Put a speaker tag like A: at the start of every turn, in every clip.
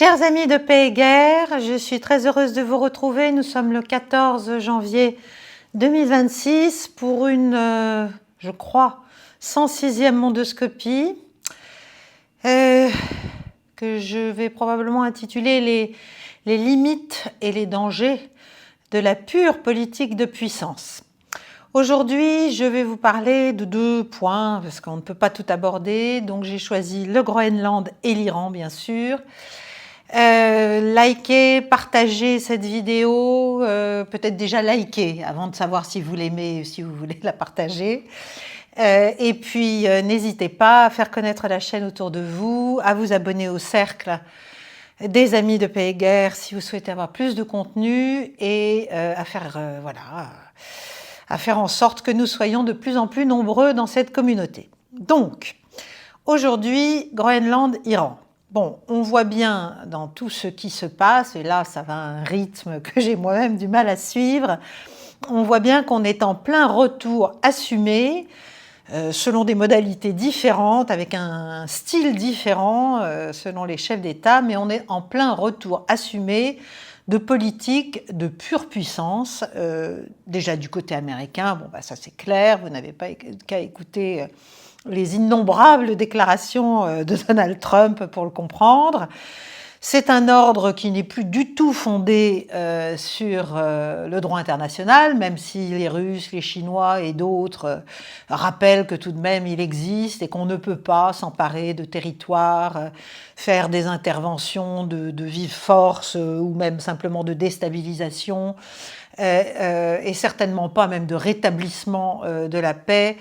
A: Chers amis de Paix et Guerre, je suis très heureuse de vous retrouver. Nous sommes le 14 janvier 2026 pour une, je crois, 106e mondoscopie que je vais probablement intituler les limites et les dangers de la pure politique de puissance. Aujourd'hui, je vais vous parler de deux points, parce qu'on ne peut pas tout aborder, donc j'ai choisi le Groenland et l'Iran, bien sûr. Likez, partagez cette vidéo, peut-être déjà likez avant de savoir si vous l'aimez ou si vous voulez la partager. Et puis, n'hésitez pas à faire connaître la chaîne autour de vous, à vous abonner au cercle des amis de Paix et Guerre si vous souhaitez avoir plus de contenu et à faire en sorte que nous soyons de plus en plus nombreux dans cette communauté. Donc, aujourd'hui, Groenland, Iran. Bon, on voit bien dans tout ce qui se passe, et là ça va à un rythme que j'ai moi-même du mal à suivre, on voit bien qu'on est en plein retour assumé, selon des modalités différentes, avec un style différent selon les chefs d'État, mais on est en plein retour assumé de politique de pure puissance, déjà du côté américain, bon bah ça c'est clair, vous n'avez pas qu'à écouter les innombrables déclarations de Donald Trump pour le comprendre. C'est un ordre qui n'est plus du tout fondé sur le droit international, même si les Russes, les Chinois et d'autres rappellent que tout de même il existe et qu'on ne peut pas s'emparer de territoires, faire des interventions de vive force ou même simplement de déstabilisation. Et certainement pas même de rétablissement de la paix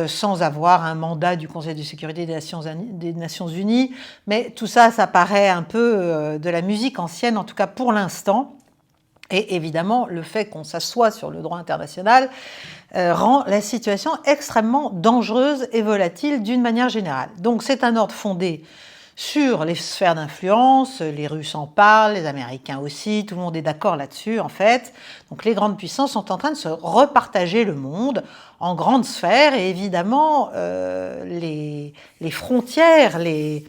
A: sans avoir un mandat du Conseil de sécurité des Nations Unies. Mais tout ça, ça paraît un peu de la musique ancienne, en tout cas pour l'instant. Et évidemment, le fait qu'on s'assoie sur le droit international rend la situation extrêmement dangereuse et volatile d'une manière générale. Donc c'est un ordre fondé sur les sphères d'influence, les Russes en parlent, les Américains aussi, tout le monde est d'accord là-dessus en fait. Donc les grandes puissances sont en train de se repartager le monde en grandes sphères et évidemment les frontières, les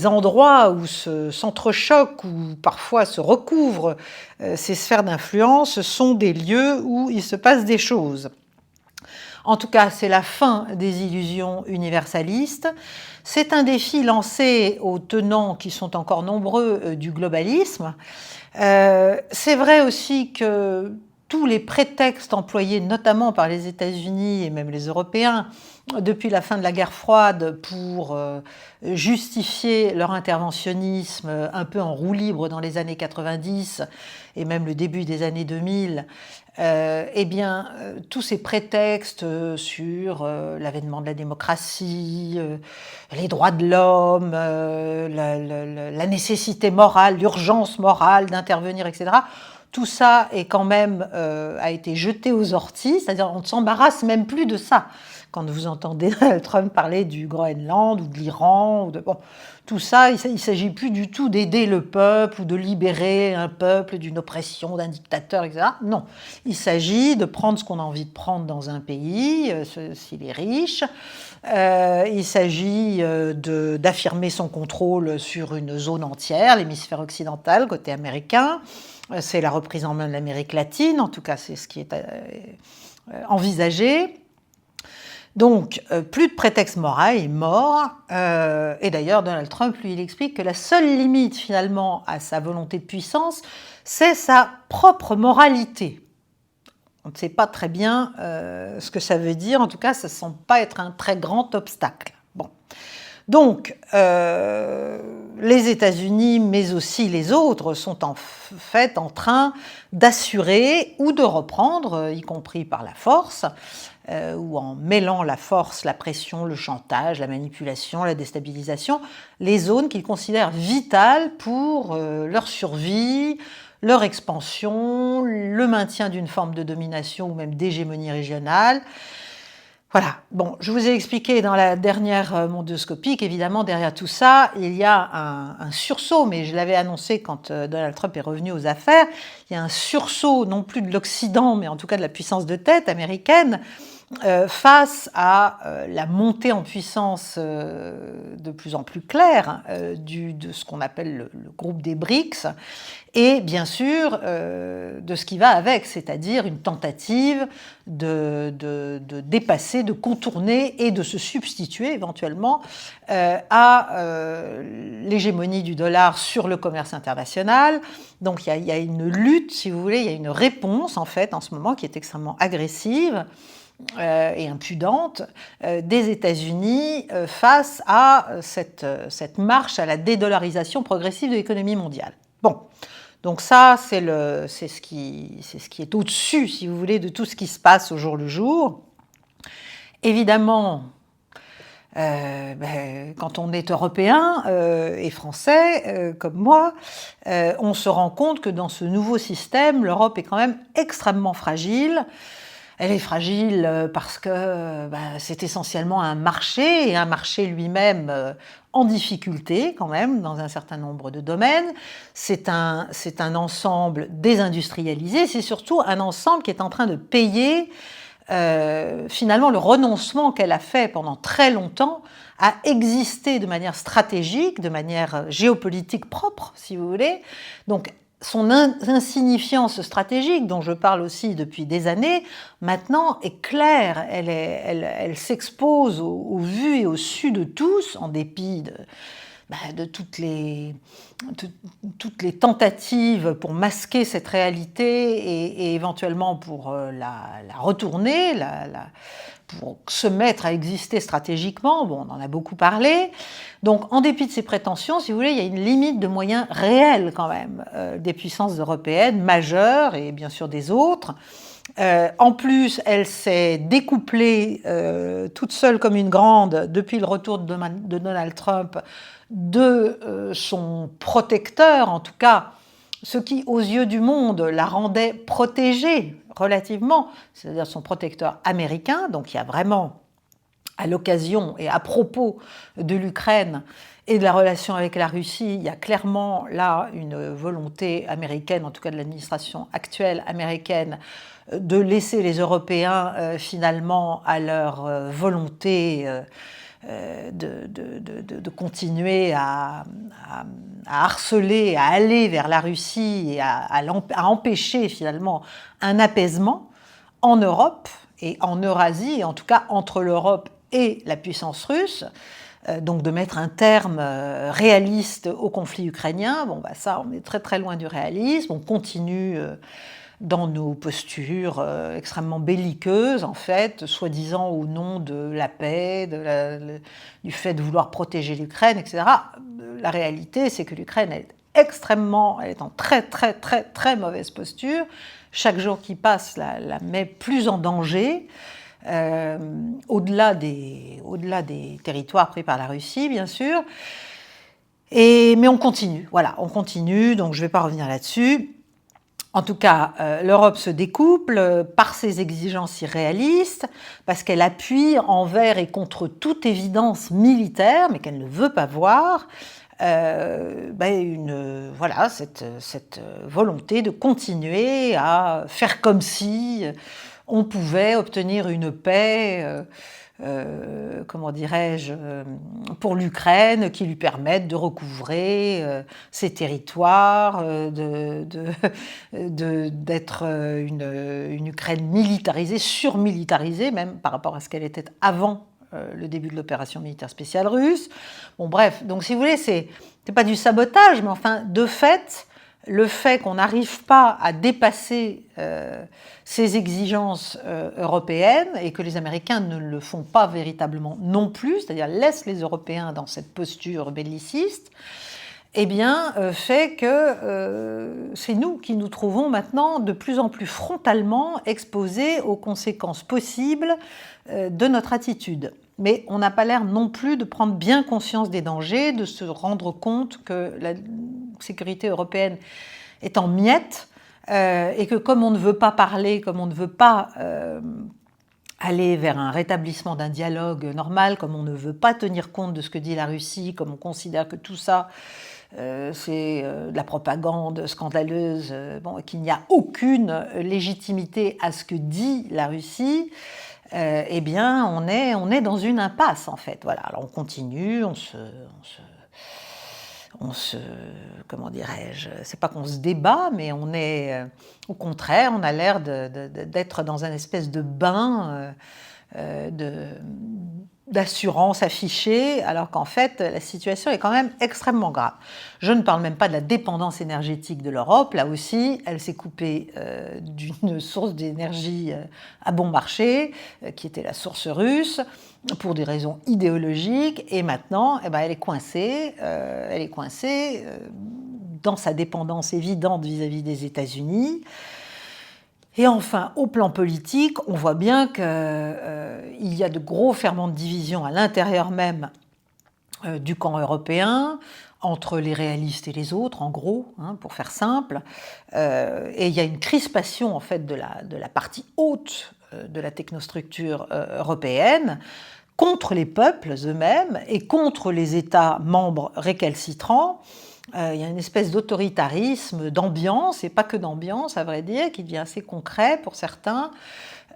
A: endroits où s'entrechoquent ou parfois se recouvrent ces sphères d'influence sont des lieux où il se passe des choses. En tout cas, c'est la fin des illusions universalistes. C'est un défi lancé aux tenants qui sont encore nombreux du globalisme. C'est vrai aussi que tous les prétextes employés notamment par les États-Unis et même les Européens depuis la fin de la guerre froide pour justifier leur interventionnisme un peu en roue libre dans les années 90 et même le début des années 2000, eh bien, tous ces prétextes sur l'avènement de la démocratie, les droits de l'homme, la nécessité morale, l'urgence morale d'intervenir, etc., tout ça est quand même a été jeté aux orties, c'est-à-dire on ne s'embarrasse même plus de ça. Quand vous entendez Trump parler du Groenland ou de l'Iran, bon, tout ça, il ne s'agit plus du tout d'aider le peuple ou de libérer un peuple d'une oppression, d'un dictateur, etc. Non, il s'agit de prendre ce qu'on a envie de prendre dans un pays, s'il est riche. Il s'agit d'affirmer son contrôle sur une zone entière, l'hémisphère occidental, côté américain. C'est la reprise en main de l'Amérique latine, en tout cas c'est ce qui est envisagé. Donc, plus de prétexte moral, il est mort. Et d'ailleurs, Donald Trump, lui, il explique que la seule limite, finalement, à sa volonté de puissance, c'est sa propre moralité. On ne sait pas très bien ce que ça veut dire. En tout cas, ça ne semble pas être un très grand obstacle. Bon. Donc, les États-Unis, mais aussi les autres, sont en fait en train d'assurer ou de reprendre, y compris par la force, ou en mêlant la force, la pression, le chantage, la manipulation, la déstabilisation, les zones qu'ils considèrent vitales pour leur survie, leur expansion, le maintien d'une forme de domination ou même d'hégémonie régionale. Voilà, bon, je vous ai expliqué dans la dernière mondoscopie qu'évidemment derrière tout ça, il y a un sursaut, mais je l'avais annoncé quand Donald Trump est revenu aux affaires, il y a un sursaut non plus de l'Occident, mais en tout cas de la puissance de tête américaine, face à la montée en puissance de plus en plus claire de ce qu'on appelle le groupe des BRICS, et bien sûr de ce qui va avec, c'est-à-dire une tentative de dépasser, de contourner et de se substituer éventuellement à l'hégémonie du dollar sur le commerce international. Donc il y a une lutte, si vous voulez, il y a une réponse en fait en ce moment qui est extrêmement agressive et impudente des États-Unis face à cette marche à la dédollarisation progressive de l'économie mondiale. Bon, donc ça, c'est ce qui est au-dessus, si vous voulez, de tout ce qui se passe au jour le jour. Évidemment, quand on est européen et français, comme moi, on se rend compte que dans ce nouveau système, l'Europe est quand même extrêmement fragile. Elle est fragile parce que c'est essentiellement un marché, et un marché lui-même en difficulté quand même dans un certain nombre de domaines. C'est un ensemble désindustrialisé, c'est surtout un ensemble qui est en train de payer finalement le renoncement qu'elle a fait pendant très longtemps à exister de manière stratégique, de manière géopolitique propre, si vous voulez. Donc, son insignifiance stratégique, dont je parle aussi depuis des années, maintenant est claire. Elle s'expose au vu et au su de tous, en dépit de toutes les tentatives pour masquer cette réalité et éventuellement pour la retourner, pour se mettre à exister stratégiquement. Bon, on en a beaucoup parlé. Donc, en dépit de ces prétentions, si vous voulez, il y a une limite de moyens réels quand même des puissances européennes majeures et bien sûr des autres. En plus, elle s'est découplée toute seule comme une grande depuis le retour de Donald Trump de son protecteur, en tout cas ce qui, aux yeux du monde, la rendait protégée relativement, c'est-à-dire son protecteur américain. Donc il y a vraiment, à l'occasion et à propos de l'Ukraine et de la relation avec la Russie, il y a clairement là une volonté américaine, en tout cas de l'administration actuelle américaine, de laisser les Européens finalement à leur volonté de continuer à harceler, à aller vers la Russie et à empêcher finalement un apaisement en Europe et en Eurasie, et en tout cas entre l'Europe et la puissance russe. Donc de mettre un terme réaliste au conflit ukrainien. Bon, ça, on est très très loin du réalisme. On continue dans nos postures extrêmement belliqueuses, en fait, soi-disant au nom de la paix, du fait de vouloir protéger l'Ukraine, etc. La réalité, c'est que l'Ukraine est en très très très très mauvaise posture. Chaque jour qui passe la met plus en danger. Au-delà des territoires pris par la Russie, bien sûr. Mais on continue, on continue, donc je ne vais pas revenir là-dessus. En tout cas, l'Europe se découple par ses exigences irréalistes, parce qu'elle appuie envers et contre toute évidence militaire, mais qu'elle ne veut pas voir, cette volonté de continuer à faire comme si on pouvait obtenir une paix, pour l'Ukraine, qui lui permette de recouvrer ses territoires, d'être une Ukraine militarisée, surmilitarisée même par rapport à ce qu'elle était avant le début de l'opération militaire spéciale russe. Bon, bref, donc si vous voulez, c'est pas du sabotage, mais enfin, de fait, le fait qu'on n'arrive pas à dépasser ces exigences européennes et que les Américains ne le font pas véritablement non plus, c'est-à-dire laissent les Européens dans cette posture belliciste, eh bien, fait que c'est nous qui nous trouvons maintenant de plus en plus frontalement exposés aux conséquences possibles de notre attitude. Mais on n'a pas l'air non plus de prendre bien conscience des dangers, de se rendre compte que la sécurité européenne est en miettes et que comme on ne veut pas parler, comme on ne veut pas aller vers un rétablissement d'un dialogue normal, comme on ne veut pas tenir compte de ce que dit la Russie, comme on considère que tout ça c'est de la propagande scandaleuse, et qu'il n'y a aucune légitimité à ce que dit la Russie, eh bien, on est dans une impasse, en fait. Voilà, alors on continue, comment dirais-je, c'est pas qu'on se débat, mais on est, au contraire, on a l'air d'être dans un espèce de bain d'assurance affichée, alors qu'en fait, la situation est quand même extrêmement grave. Je ne parle même pas de la dépendance énergétique de l'Europe. Là aussi, elle s'est coupée d'une source d'énergie à bon marché, qui était la source russe, pour des raisons idéologiques, et maintenant, eh ben, elle est coincée dans sa dépendance évidente vis-à-vis des États-Unis. Et enfin, au plan politique, on voit bien qu'il y a de gros ferments de division à l'intérieur même du camp européen, entre les réalistes et les autres, en gros, hein, pour faire simple. Et il y a une crispation, en fait, de la partie haute de la technostructure européenne contre les peuples eux-mêmes et contre les États membres récalcitrants. Il y a une espèce d'autoritarisme, d'ambiance, et pas que d'ambiance, à vrai dire, qui devient assez concret pour certains,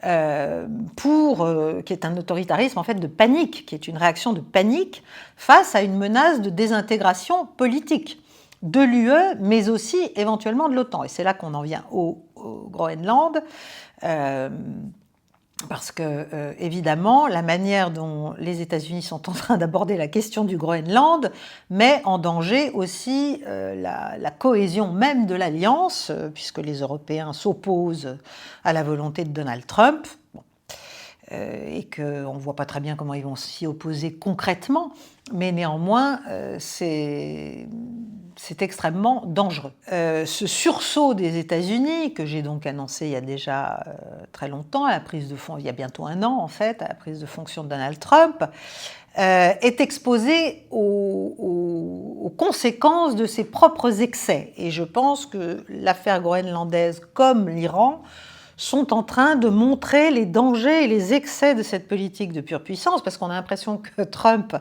A: qui est un autoritarisme en fait de panique, qui est une réaction de panique face à une menace de désintégration politique de l'UE, mais aussi éventuellement de l'OTAN. Et c'est là qu'on en vient au Groenland. Parce que, évidemment, la manière dont les États-Unis sont en train d'aborder la question du Groenland met en danger aussi la cohésion même de l'Alliance, puisque les Européens s'opposent à la volonté de Donald Trump, et qu'on ne voit pas très bien comment ils vont s'y opposer concrètement, mais néanmoins, c'est extrêmement dangereux. Ce sursaut des États-Unis, que j'ai donc annoncé il y a déjà très longtemps, à la prise de il y a bientôt un an en fait, à la prise de fonction de Donald Trump, est exposé aux conséquences de ses propres excès. Et je pense que l'affaire groenlandaise, comme l'Iran, sont en train de montrer les dangers et les excès de cette politique de pure puissance, parce qu'on a l'impression que Trump,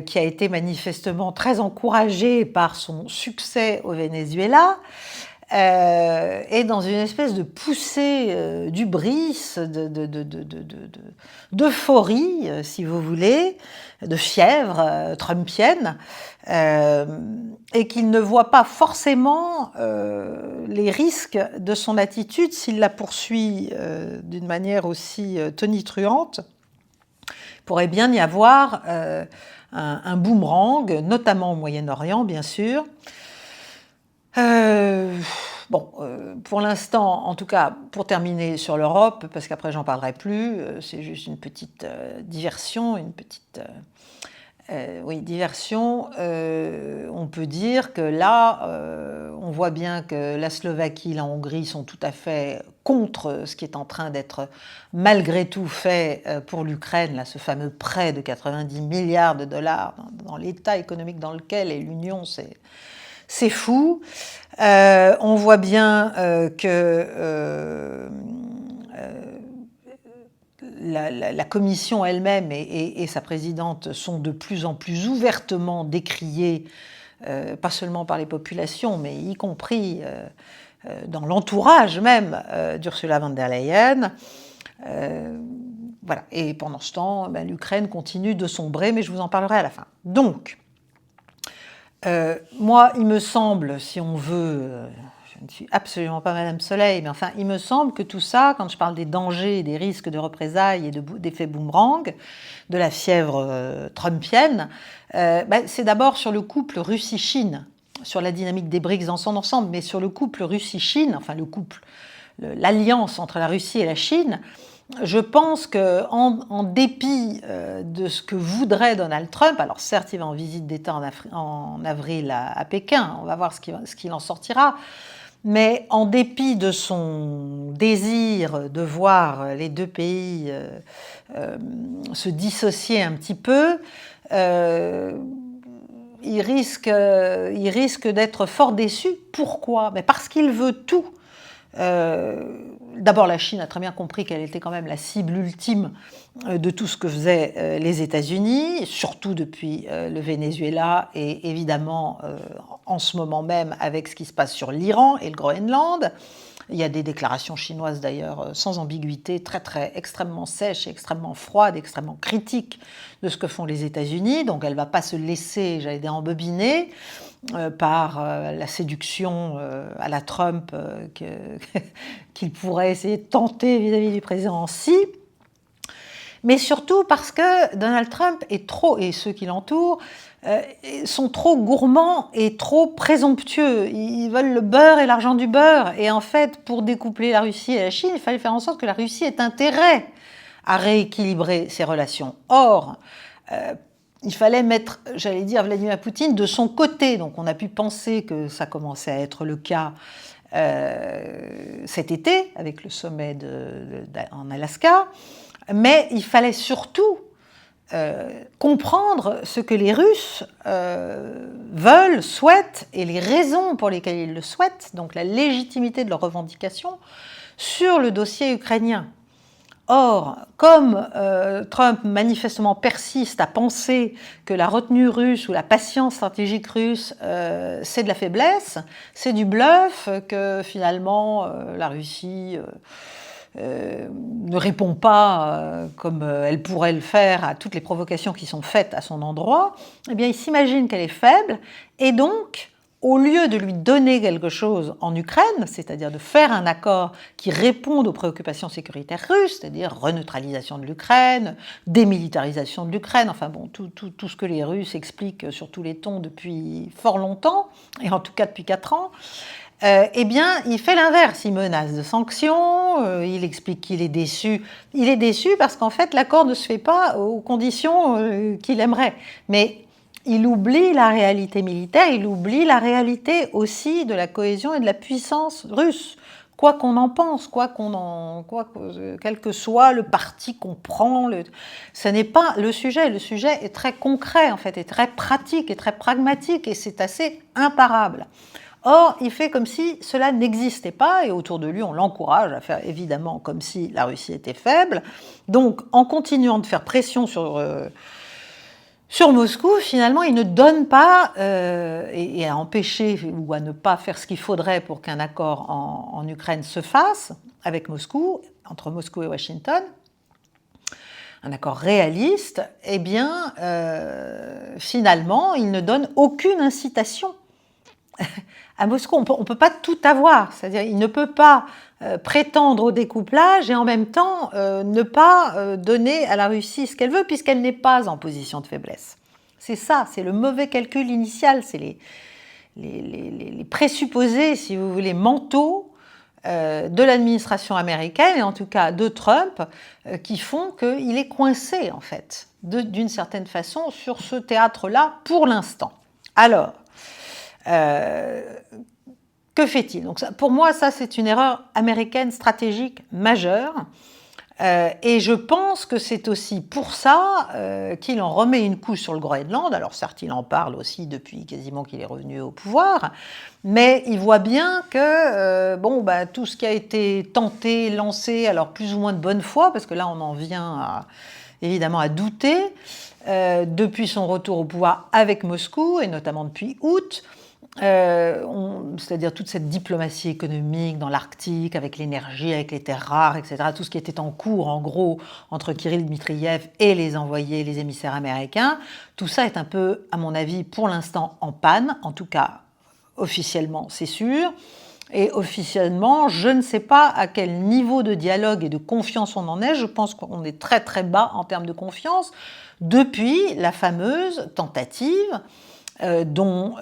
A: qui a été manifestement très encouragé par son succès au Venezuela, est dans une espèce de poussée d'hubris, d'euphorie, si vous voulez, de fièvre trumpienne, et qu'il ne voit pas forcément les risques de son attitude s'il la poursuit d'une manière aussi tonitruante. Il pourrait bien y avoir un boomerang, notamment au Moyen-Orient, bien sûr. Pour l'instant, en tout cas, pour terminer sur l'Europe, parce qu'après j'en parlerai plus, c'est juste une petite diversion, diversion. On peut dire que là, on voit bien que la Slovaquie, la Hongrie sont tout à fait contre ce qui est en train d'être malgré tout fait pour l'Ukraine, là, ce fameux prêt de 90 milliards de dollars dans l'état économique dans lequel est l'Union, c'est fou. On voit bien que la Commission elle-même et sa présidente sont de plus en plus ouvertement décriées, pas seulement par les populations, mais y compris dans l'entourage même d'Ursula von der Leyen. Voilà. Et pendant ce temps, l'Ukraine continue de sombrer, mais je vous en parlerai à la fin. Donc, moi, il me semble, si on veut, je ne suis absolument pas Madame Soleil, mais enfin, il me semble que tout ça, quand je parle des dangers, des risques de représailles et d'effets boomerang, de la fièvre trumpienne, c'est d'abord sur le couple Russie-Chine, sur la dynamique des BRICS dans son ensemble, mais sur le couple Russie-Chine, enfin l'alliance entre la Russie et la Chine. Je pense qu'en dépit de ce que voudrait Donald Trump, alors certes il va en visite d'État en avril à Pékin, on va voir ce qu'il en sortira, mais en dépit de son désir de voir les deux pays se dissocier un petit peu, il risque d'être fort déçu. Pourquoi ? Parce qu'il veut tout. D'abord, la Chine a très bien compris qu'elle était quand même la cible ultime de tout ce que faisaient les États-Unis, surtout depuis le Venezuela et évidemment en ce moment même avec ce qui se passe sur l'Iran et le Groenland. Il y a des déclarations chinoises d'ailleurs sans ambiguïté, extrêmement sèches, extrêmement froides, extrêmement critiques de ce que font les États-Unis. Donc elle ne va pas se laisser, j'allais dire, embobiner par la séduction à la Trump qu'il pourrait essayer de tenter vis-à-vis du président Xi. Mais surtout parce que Donald Trump est trop, et ceux qui l'entourent, sont trop gourmands et trop présomptueux. Ils veulent le beurre et l'argent du beurre. Et en fait, pour découpler la Russie et la Chine, il fallait faire en sorte que la Russie ait intérêt à rééquilibrer ses relations. Or, il fallait mettre, j'allais dire, Vladimir Poutine de son côté. Donc on a pu penser que ça commençait à être le cas cet été, avec le sommet en Alaska. Mais il fallait surtout comprendre ce que les Russes veulent, souhaitent, et les raisons pour lesquelles ils le souhaitent, donc la légitimité de leurs revendications, sur le dossier ukrainien. Or, comme Trump manifestement persiste à penser que la retenue russe ou la patience stratégique russe, c'est de la faiblesse, c'est du bluff, que finalement la Russie ne répond pas comme elle pourrait le faire à toutes les provocations qui sont faites à son endroit, eh bien il s'imagine qu'elle est faible, et donc au lieu de lui donner quelque chose en Ukraine, c'est-à-dire de faire un accord qui réponde aux préoccupations sécuritaires russes, c'est-à-dire reneutralisation de l'Ukraine, démilitarisation de l'Ukraine, enfin bon, tout ce que les Russes expliquent sur tous les tons depuis fort longtemps, et en tout cas depuis 4 ans, eh bien, il fait l'inverse. Il menace de sanctions, il explique qu'il est déçu. Il est déçu parce qu'en fait, l'accord ne se fait pas aux conditions qu'il aimerait. Mais il oublie la réalité militaire, il oublie la réalité aussi de la cohésion et de la puissance russe. Quoi qu'on en pense, quel que soit le parti qu'on prend, ce n'est pas le sujet. Le sujet est très concret, en fait, est très pratique, est très pragmatique, et c'est assez imparable. Or, il fait comme si cela n'existait pas, et autour de lui, on l'encourage à faire évidemment comme si la Russie était faible. Donc, en continuant de faire pression sur Moscou, finalement, il ne donne pas, et à empêcher ou à ne pas faire ce qu'il faudrait pour qu'un accord en Ukraine se fasse avec Moscou, entre Moscou et Washington, un accord réaliste, eh bien, finalement, il ne donne aucune incitation à Moscou. On ne peut pas tout avoir, c'est-à-dire il ne peut pas prétendre au découplage et en même temps ne pas donner à la Russie ce qu'elle veut, puisqu'elle n'est pas en position de faiblesse. C'est ça, c'est le mauvais calcul initial, c'est les présupposés, si vous voulez, mentaux de l'administration américaine, et en tout cas de Trump, qui font qu'il est coincé, en fait, d'une certaine façon, sur ce théâtre-là, pour l'instant. Alors, que fait-il? Donc pour moi, ça, c'est une erreur américaine stratégique majeure. Et je pense que c'est aussi pour ça qu'il en remet une couche sur le Groenland. Alors certes, il en parle aussi depuis quasiment qu'il est revenu au pouvoir, mais il voit bien que tout ce qui a été tenté, lancé, alors plus ou moins de bonne foi, parce que là on en vient évidemment à douter, depuis son retour au pouvoir avec Moscou, et notamment depuis août, c'est-à-dire toute cette diplomatie économique dans l'Arctique, avec l'énergie, avec les terres rares, etc., tout ce qui était en cours, en gros, entre Kirill Dmitriyev et les envoyés, les émissaires américains, tout ça est un peu, à mon avis, pour l'instant en panne, en tout cas officiellement, c'est sûr. Et officiellement, je ne sais pas à quel niveau de dialogue et de confiance on en est. Je pense qu'on est très très bas en termes de confiance depuis la fameuse tentative dont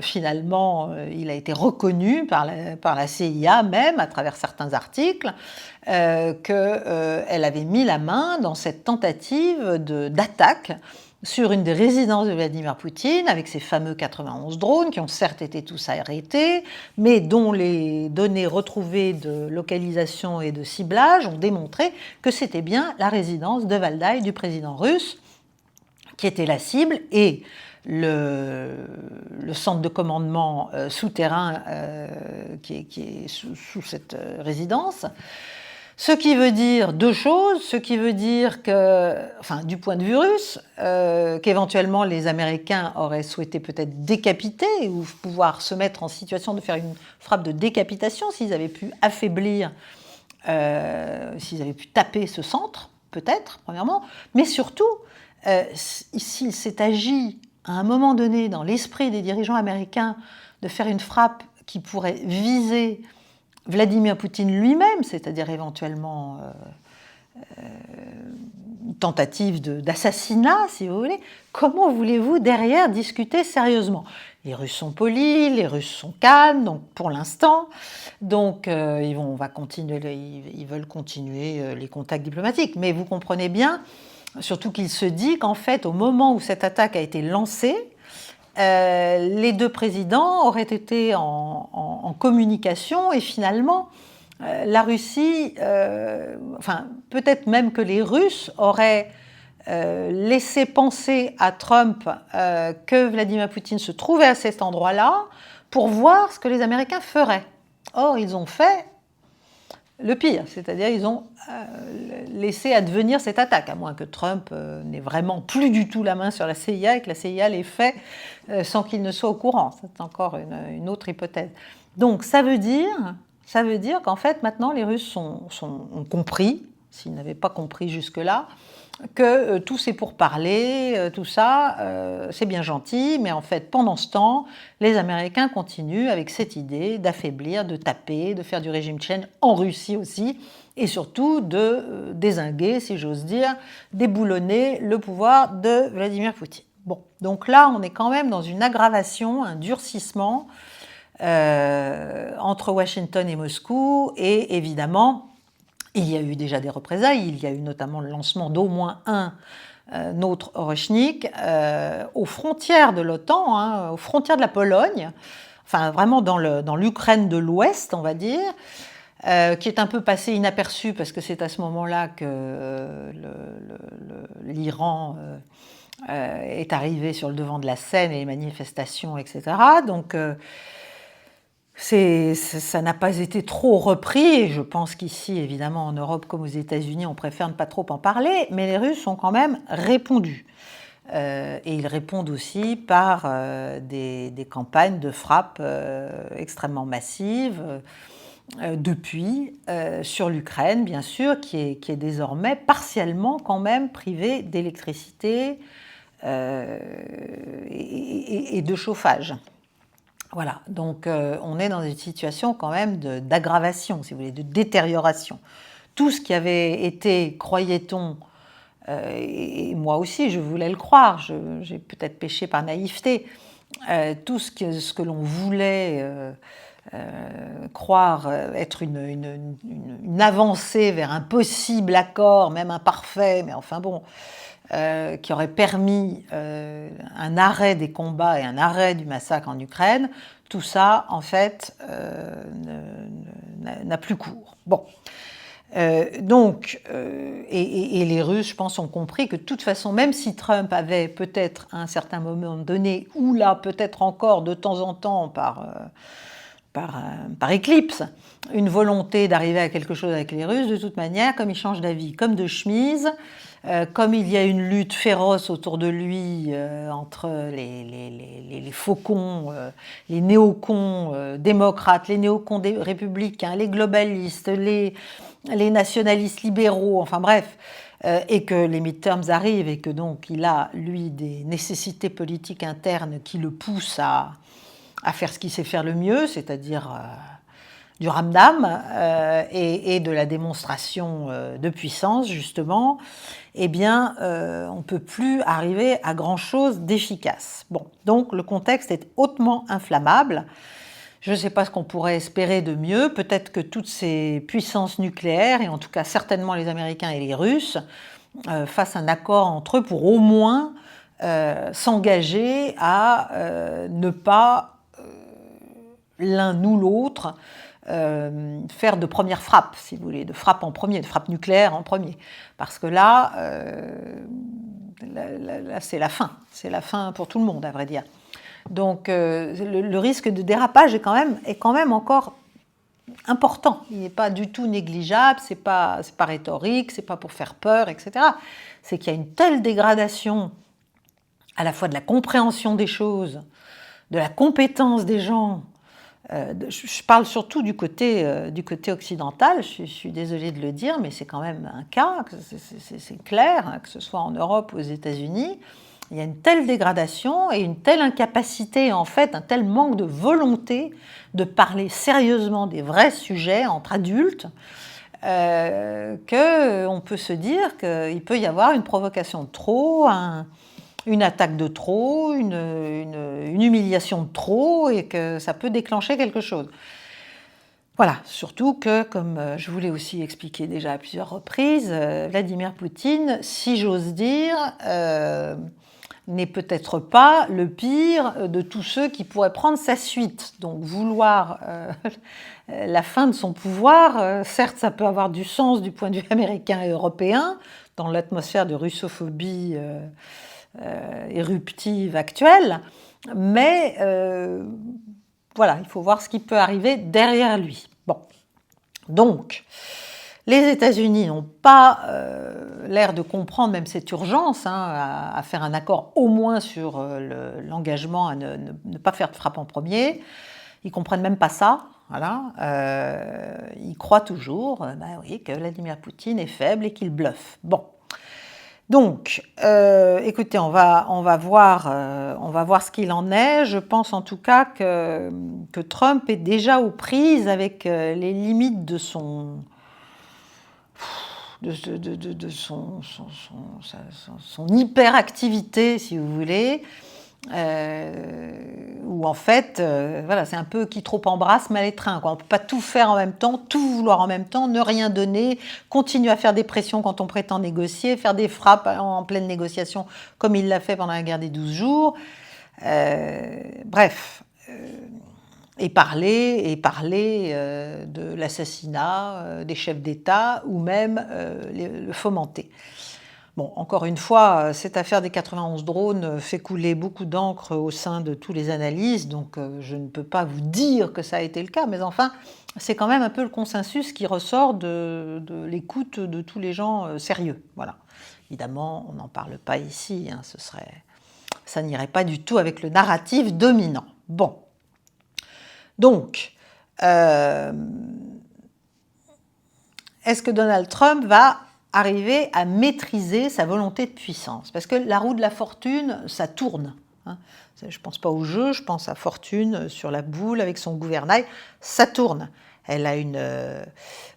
A: finalement il a été reconnu par la CIA même, à travers certains articles, qu'elle avait mis la main dans cette tentative d'attaque sur une des résidences de Vladimir Poutine, avec ces fameux 91 drones qui ont certes été tous arrêtés, mais dont les données retrouvées de localisation et de ciblage ont démontré que c'était bien la résidence de Valdai, du président russe, qui était la cible, et le centre de commandement souterrain qui est sous cette résidence Ce qui veut dire deux choses, ce qui veut dire que, enfin, du point de vue russe, qu'éventuellement les Américains auraient souhaité peut-être décapiter ou pouvoir se mettre en situation de faire une frappe de décapitation s'ils avaient pu affaiblir, s'ils avaient pu taper ce centre, peut-être, premièrement, mais surtout, s'il s'est agi à un moment donné dans l'esprit des dirigeants américains de faire une frappe qui pourrait viser Vladimir Poutine lui-même, c'est-à-dire éventuellement une tentative d'assassinat, si vous voulez, comment voulez-vous derrière discuter sérieusement? Les Russes sont polis, les Russes sont calmes, donc pour l'instant, donc ils veulent continuer les contacts diplomatiques. Mais vous comprenez bien, surtout qu'il se dit qu'en fait, au moment où cette attaque a été lancée, les deux présidents auraient été en communication et finalement, la Russie, enfin peut-être même que les Russes auraient laissé penser à Trump que Vladimir Poutine se trouvait à cet endroit-là pour voir ce que les Américains feraient. Or, ils ont fait le pire, c'est-à-dire ils ont laissé advenir cette attaque, à moins que Trump n'ait vraiment plus du tout la main sur la CIA et que la CIA l'ait fait sans qu'il ne soit au courant. C'est encore une autre hypothèse. Donc ça veut dire qu'en fait maintenant les Russes ont compris, s'ils n'avaient pas compris jusque-là, que tout c'est pour parler, tout ça, c'est bien gentil, mais en fait, pendant ce temps, les Américains continuent avec cette idée d'affaiblir, de taper, de faire du régime Tchétchène en Russie aussi, et surtout de dézinguer, si j'ose dire, déboulonner le pouvoir de Vladimir Poutine. Bon, donc là, on est quand même dans une aggravation, un durcissement entre Washington et Moscou, et évidemment, il y a eu déjà des représailles, il y a eu notamment le lancement d'au moins un autre Orochnik aux frontières de l'OTAN, aux frontières de la Pologne, enfin vraiment dans l'Ukraine de l'Ouest, on va dire, qui est un peu passé inaperçu parce que c'est à ce moment-là que l'Iran est arrivé sur le devant de la scène et les manifestations, etc. Donc ça n'a pas été trop repris, et je pense qu'ici, évidemment, en Europe comme aux États-Unis, on préfère ne pas trop en parler, mais les Russes ont quand même répondu. Et ils répondent aussi par des campagnes de frappe extrêmement massives depuis, sur l'Ukraine, bien sûr, qui est désormais partiellement quand même privée d'électricité et de chauffage. Voilà, donc on est dans une situation quand même d'aggravation, si vous voulez, de détérioration. Tout ce qui avait été, croyait-on, et moi aussi je voulais le croire, j'ai peut-être péché par naïveté, tout ce que l'on voulait croire être une avancée vers un possible accord, même imparfait, mais enfin bon, qui aurait permis un arrêt des combats et un arrêt du massacre en Ukraine, tout ça, en fait, n'a plus cours. Bon. Donc, les Russes, je pense, ont compris que de toute façon, même si Trump avait peut-être à un certain moment donné, ou là peut-être encore de temps en temps par éclipse, une volonté d'arriver à quelque chose avec les Russes, de toute manière, comme il change d'avis comme de chemise, comme il y a une lutte féroce autour de lui entre les faucons, les néocons démocrates, les néocons républicains, les globalistes, les nationalistes libéraux, enfin bref, et que les midterms arrivent et que donc il a, lui, des nécessités politiques internes qui le poussent à faire ce qu'il sait faire le mieux, c'est-à-dire du ramdam et de la démonstration de puissance, justement, eh bien, on ne peut plus arriver à grand-chose d'efficace. Bon, donc le contexte est hautement inflammable. Je ne sais pas ce qu'on pourrait espérer de mieux. Peut-être que toutes ces puissances nucléaires, et en tout cas certainement les Américains et les Russes, fassent un accord entre eux pour au moins s'engager à ne pas, l'un ou l'autre, faire de première frappe, si vous voulez, de frappe en premier, de frappe nucléaire en premier. Parce que là, c'est la fin pour tout le monde, à vrai dire. Donc le risque de dérapage est quand même encore important, il n'est pas du tout négligeable, c'est pas rhétorique, c'est pas pour faire peur, etc. C'est qu'il y a une telle dégradation à la fois de la compréhension des choses, de la compétence des gens. Je parle surtout du côté occidental, je suis désolée de le dire, mais c'est quand même un cas, c'est clair, hein, que ce soit en Europe ou aux États-Unis. Il y a une telle dégradation et une telle incapacité, en fait, un tel manque de volonté de parler sérieusement des vrais sujets entre adultes, qu'on peut se dire qu'il peut y avoir une provocation de trop, une attaque de trop, une humiliation de trop, et que ça peut déclencher quelque chose. Voilà, surtout que, comme je vous l'ai aussi expliqué déjà à plusieurs reprises, Vladimir Poutine, si j'ose dire, n'est peut-être pas le pire de tous ceux qui pourraient prendre sa suite. Donc vouloir la fin de son pouvoir, certes ça peut avoir du sens du point de vue américain et européen, dans l'atmosphère de russophobie éruptive actuelle, mais voilà, il faut voir ce qui peut arriver derrière lui. Bon, donc, les États-Unis n'ont pas l'air de comprendre même cette urgence, hein, à faire un accord au moins sur l'engagement à ne pas faire de frappe en premier. Ils ne comprennent même pas ça. Voilà. Ils croient toujours oui, que Vladimir Poutine est faible et qu'il bluffe. Bon. Donc, écoutez, on va voir ce qu'il en est. Je pense en tout cas que Trump est déjà aux prises avec les limites de son hyperactivité, si vous voulez, où en fait, voilà, c'est un peu qui trop embrasse, mal étreint, quoi. On ne peut pas tout faire en même temps, tout vouloir en même temps, ne rien donner, continuer à faire des pressions quand on prétend négocier, faire des frappes en pleine négociation, comme il l'a fait pendant la guerre des 12 jours. Bref. Et parler de l'assassinat des chefs d'État ou même le fomenter. Bon, encore une fois, cette affaire des 91 drones fait couler beaucoup d'encre au sein de tous les analystes, donc je ne peux pas vous dire que ça a été le cas, mais enfin, c'est quand même un peu le consensus qui ressort de l'écoute de tous les gens sérieux. Voilà. Évidemment, on n'en parle pas ici, hein, ça n'irait pas du tout avec le narratif dominant. Bon. Donc, est-ce que Donald Trump va arriver à maîtriser sa volonté de puissance? Parce que la roue de la fortune, ça tourne. Hein. Je ne pense pas au jeu, je pense à Fortune sur la boule avec son gouvernail, ça tourne. Elle a vous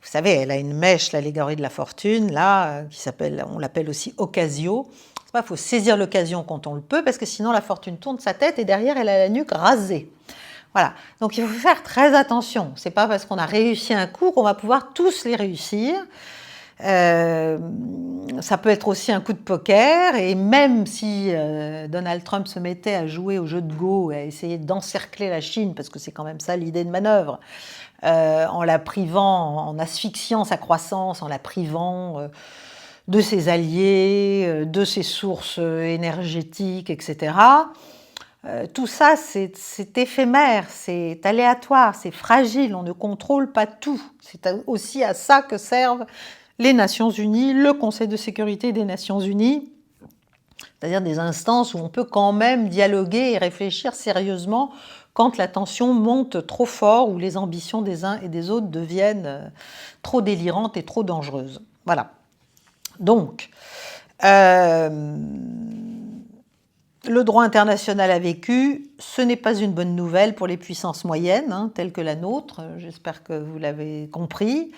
A: savez, elle a une mèche, l'allégorie de la fortune, là, qui s'appelle, on l'appelle aussi Ocasio. Il faut saisir l'occasion quand on le peut, parce que sinon la fortune tourne sa tête et derrière, elle a la nuque rasée. Voilà, donc il faut faire très attention. Ce n'est pas parce qu'on a réussi un coup qu'on va pouvoir tous les réussir. Ça peut être aussi un coup de poker, et même si Donald Trump se mettait à jouer au jeu de Go et à essayer d'encercler la Chine, parce que c'est quand même ça l'idée de manœuvre, en la privant, en asphyxiant sa croissance, en la privant de ses alliés, de ses sources énergétiques, etc., tout ça, c'est éphémère, c'est aléatoire, c'est fragile, on ne contrôle pas tout. C'est aussi à ça que servent les Nations Unies, le Conseil de sécurité des Nations Unies, c'est-à-dire des instances où on peut quand même dialoguer et réfléchir sérieusement quand la tension monte trop fort, où les ambitions des uns et des autres deviennent trop délirantes et trop dangereuses. Voilà. Donc, le droit international a vécu, ce n'est pas une bonne nouvelle pour les puissances moyennes, hein, telles que la nôtre, j'espère que vous l'avez compris.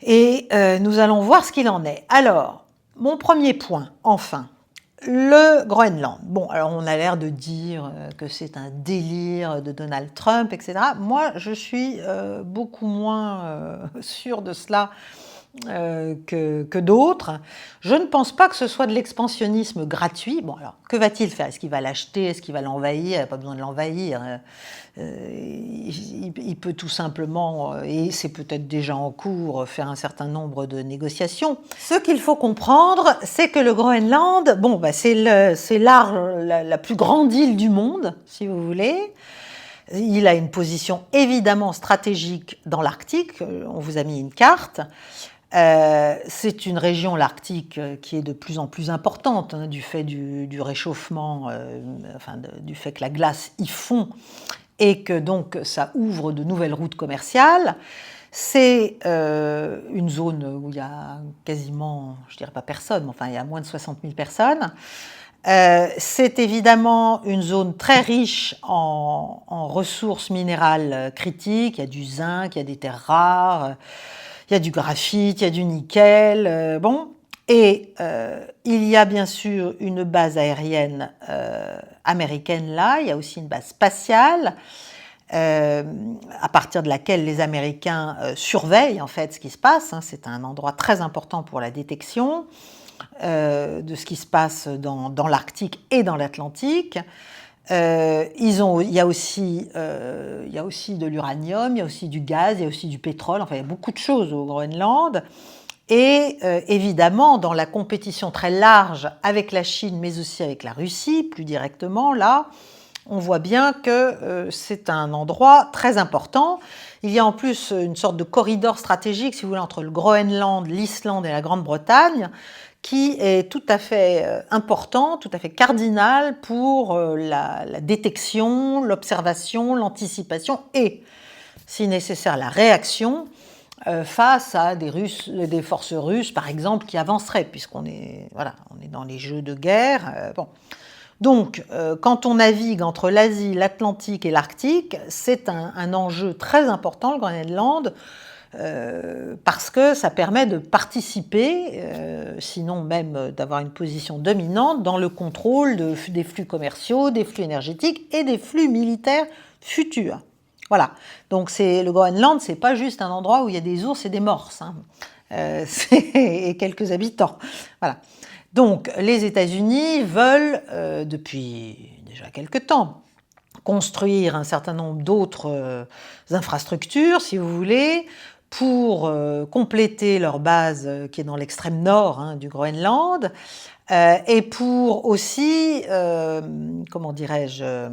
A: Et nous allons voir ce qu'il en est. Alors, mon premier point, enfin, le Groenland. Bon, alors on a l'air de dire que c'est un délire de Donald Trump, etc. Moi, je suis beaucoup moins sûre de cela que d'autres. Je ne pense pas que ce soit de l'expansionnisme gratuit. Bon, alors, que va-t-il faire? Est-ce qu'il va l'acheter? Est-ce qu'il va l'envahir? Il n'a pas besoin de l'envahir. Il peut tout simplement, et c'est peut-être déjà en cours, faire un certain nombre de négociations. Ce qu'il faut comprendre, c'est que le Groenland, bon, c'est la plus grande île du monde, si vous voulez. Il a une position évidemment stratégique dans l'Arctique, on vous a mis une carte. C'est une région, l'Arctique, qui est de plus en plus importante du fait du réchauffement, du fait que la glace y fond et que donc ça ouvre de nouvelles routes commerciales. C'est une zone où il y a quasiment, je ne dirais pas personne, mais enfin il y a moins de 60 000 personnes. C'est évidemment une zone très riche en ressources minérales critiques. Il y a du zinc, il y a des terres rares, il y a du graphite, il y a du nickel. Et il y a bien sûr une base aérienne américaine là, il y a aussi une base spatiale à partir de laquelle les Américains surveillent en fait ce qui se passe. C'est un endroit très important pour la détection de ce qui se passe dans l'Arctique et dans l'Atlantique. Il y a aussi de l'uranium, il y a aussi du gaz, il y a aussi du pétrole, enfin il y a beaucoup de choses au Groenland. Et évidemment, dans la compétition très large avec la Chine, mais aussi avec la Russie, plus directement, là, on voit bien que c'est un endroit très important. Il y a en plus une sorte de corridor stratégique, si vous voulez, entre le Groenland, l'Islande et la Grande-Bretagne, qui est tout à fait important, tout à fait cardinal pour la détection, l'observation, l'anticipation et, si nécessaire, la réaction face à des forces russes, par exemple, qui avanceraient, puisqu'on est, on est dans les jeux de guerre. Donc, quand on navigue entre l'Asie, l'Atlantique et l'Arctique, c'est un enjeu très important, le Groenland, parce que ça permet de participer, sinon même d'avoir une position dominante dans le contrôle des flux commerciaux, des flux énergétiques et des flux militaires futurs. Voilà. Donc le Groenland, c'est pas juste un endroit où il y a des ours et des morses, et quelques habitants. Voilà. Donc les États-Unis veulent, depuis déjà quelque temps, construire un certain nombre d'autres infrastructures, si vous voulez, pour compléter leur base qui est dans l'extrême nord du Groenland, et pour aussi, comment dirais-je,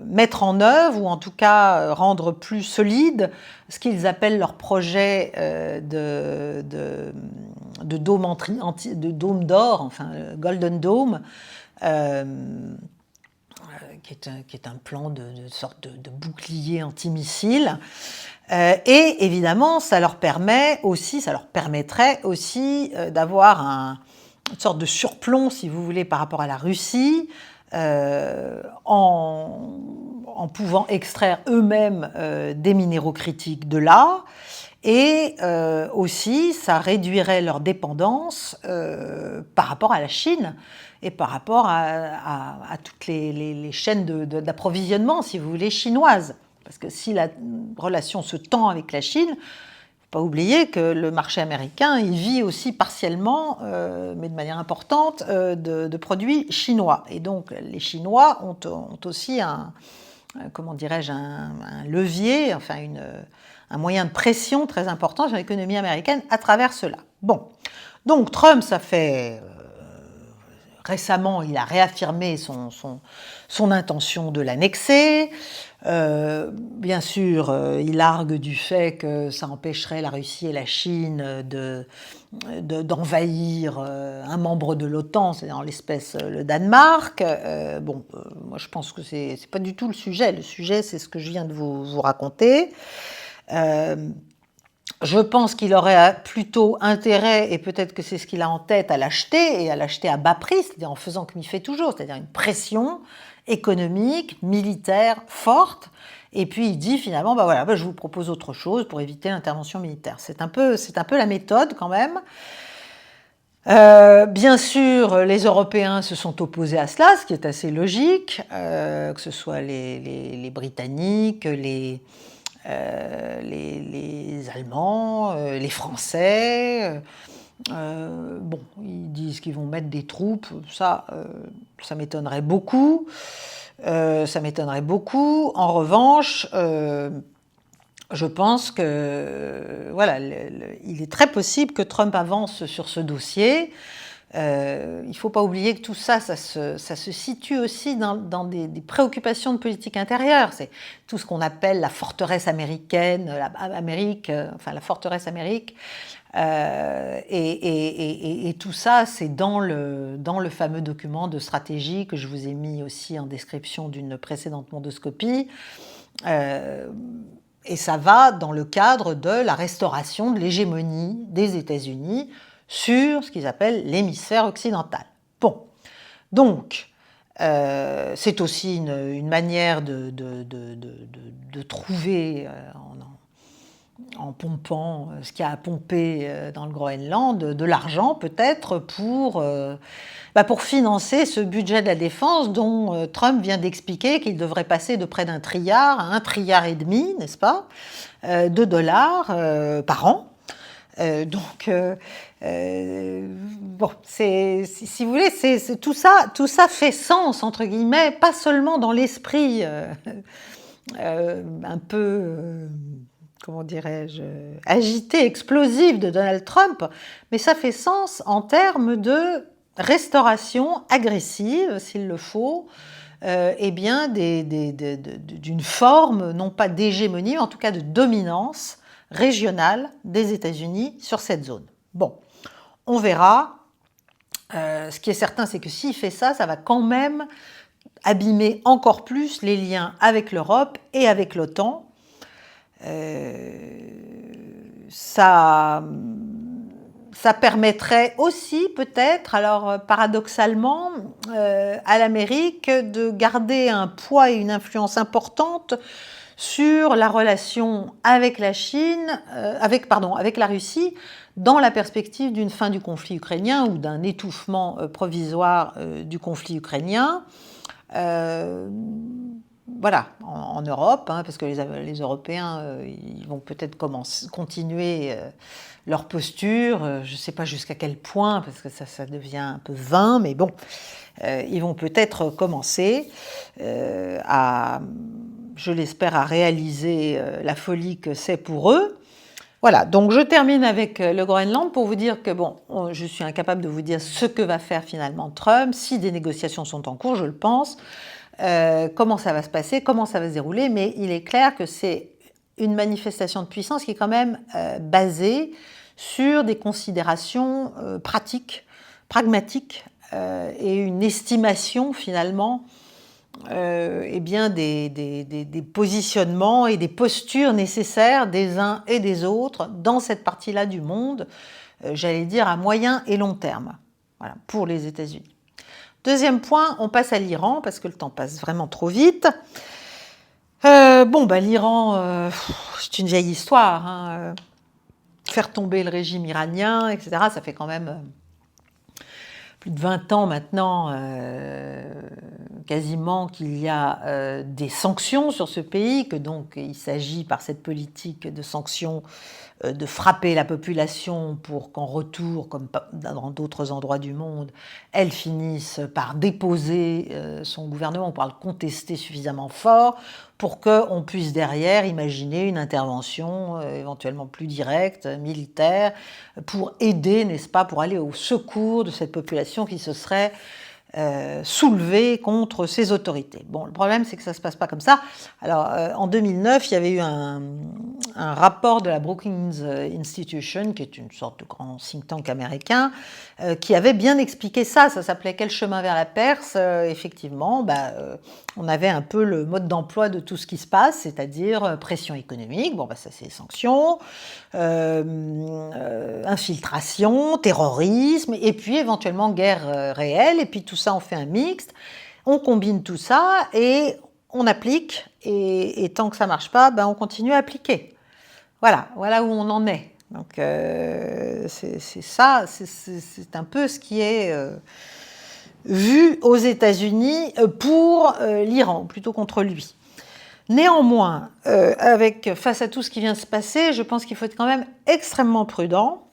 A: mettre en œuvre, ou en tout cas rendre plus solide, ce qu'ils appellent leur projet de dôme d'or, enfin Golden Dome, qui est un plan de sorte de bouclier antimissile. Et évidemment, ça leur permettrait aussi d'avoir une sorte de surplomb, si vous voulez, par rapport à la Russie, en pouvant extraire eux-mêmes des minéraux critiques de là. Et aussi, ça réduirait leur dépendance par rapport à la Chine et par rapport à toutes les chaînes d'approvisionnement, si vous voulez, chinoises. Parce que si la relation se tend avec la Chine, il ne faut pas oublier que le marché américain, il vit aussi partiellement, mais de manière importante, de produits chinois. Et donc, les Chinois ont aussi un levier, enfin un moyen de pression très important sur l'économie américaine à travers cela. Bon, donc Trump, ça fait récemment, il a réaffirmé son intention de l'annexer. Bien sûr, il argue du fait que ça empêcherait la Russie et la Chine d'envahir un membre de l'OTAN, c'est en l'espèce le Danemark. Moi je pense que c'est pas du tout le sujet. Le sujet, c'est ce que je viens de vous raconter. Je pense qu'il aurait plutôt intérêt, et peut-être que c'est ce qu'il a en tête, à l'acheter, et à l'acheter à bas prix, c'est-à-dire en faisant comme il fait toujours, c'est-à-dire une pression économique, militaire forte, et puis il dit finalement, je vous propose autre chose pour éviter l'intervention militaire. C'est un peu la méthode quand même. Bien sûr, les Européens se sont opposés à cela, ce qui est assez logique, que ce soit les Britanniques, les Allemands, les Français. Ils disent qu'ils vont mettre des troupes, ça m'étonnerait beaucoup. En revanche, je pense que il est très possible que Trump avance sur ce dossier. Il ne faut pas oublier que tout ça, ça se situe aussi dans des préoccupations de politique intérieure. C'est tout ce qu'on appelle la forteresse américaine, la forteresse Amérique. Et tout ça, c'est dans le fameux document de stratégie que je vous ai mis aussi en description d'une précédente mondoscopie. Et ça va dans le cadre de la restauration de l'hégémonie des États-Unis sur ce qu'ils appellent l'hémisphère occidental. Bon, donc, c'est aussi une manière de trouver, en pompant ce qu'il y a à pomper dans le Groenland, de l'argent peut-être pour financer ce budget de la défense dont Trump vient d'expliquer qu'il devrait passer de près d'1 trilliard à 1,5 trilliard, n'est-ce pas, de dollars par an. Si vous voulez, tout ça fait sens, entre guillemets, pas seulement dans l'esprit un peu, comment dirais-je, agité, explosif de Donald Trump, mais ça fait sens en termes de restauration agressive, s'il le faut, d'une forme, non pas d'hégémonie, mais en tout cas de dominance régionale des États-Unis sur cette zone. Bon, on verra. Ce qui est certain, c'est que s'il fait ça, ça va quand même abîmer encore plus les liens avec l'Europe et avec l'OTAN. Ça permettrait aussi peut-être, alors paradoxalement, à l'Amérique de garder un poids et une influence importante sur la relation avec la Chine, avec la Russie, dans la perspective d'une fin du conflit ukrainien ou d'un étouffement provisoire du conflit ukrainien. Voilà, en Europe, parce que les Européens, ils vont peut-être continuer leur posture, je ne sais pas jusqu'à quel point, parce que ça devient un peu vain, mais bon, ils vont peut-être commencer je l'espère, à réaliser la folie que c'est pour eux. Voilà, donc je termine avec le Groenland pour vous dire que, je suis incapable de vous dire ce que va faire finalement Trump, si des négociations sont en cours, je le pense, comment ça va se passer, comment ça va se dérouler, mais il est clair que c'est une manifestation de puissance qui est quand même basée sur des considérations pragmatiques, et une estimation finalement des positionnements et des postures nécessaires des uns et des autres dans cette partie-là du monde, j'allais dire à moyen et long terme, voilà, pour les États-Unis. Deuxième point, on passe à l'Iran, parce que le temps passe vraiment trop vite. L'Iran, c'est une vieille histoire, faire tomber le régime iranien, etc., ça fait quand même plus de 20 ans maintenant, quasiment, qu'il y a des sanctions sur ce pays, que donc il s'agit par cette politique de sanctions de frapper la population pour qu'en retour, comme dans d'autres endroits du monde, elle finisse par déposer son gouvernement, pour le contester suffisamment fort pour qu'on puisse derrière imaginer une intervention éventuellement plus directe, militaire, pour aider, n'est-ce pas, pour aller au secours de cette population qui se serait soulevée contre ces autorités. Bon, le problème, c'est que ça ne se passe pas comme ça. Alors, en 2009, il y avait eu un rapport de la Brookings Institution, qui est une sorte de grand think tank américain, qui avait bien expliqué ça. Ça s'appelait « Quel chemin vers la Perse ?» Effectivement, on avait un peu le mode d'emploi de tout ce qui se passe, c'est-à-dire pression économique, ça c'est les sanctions, infiltration, terrorisme, et puis éventuellement guerre réelle, et puis tout ça on fait un mixte, on combine tout ça et on applique, et tant que ça ne marche pas, on continue à appliquer. Voilà où on en est. Donc c'est ça, c'est un peu ce qui est vu aux États-Unis pour l'Iran, plutôt contre lui. Néanmoins, face à tout ce qui vient de se passer, je pense qu'il faut être quand même extrêmement prudent,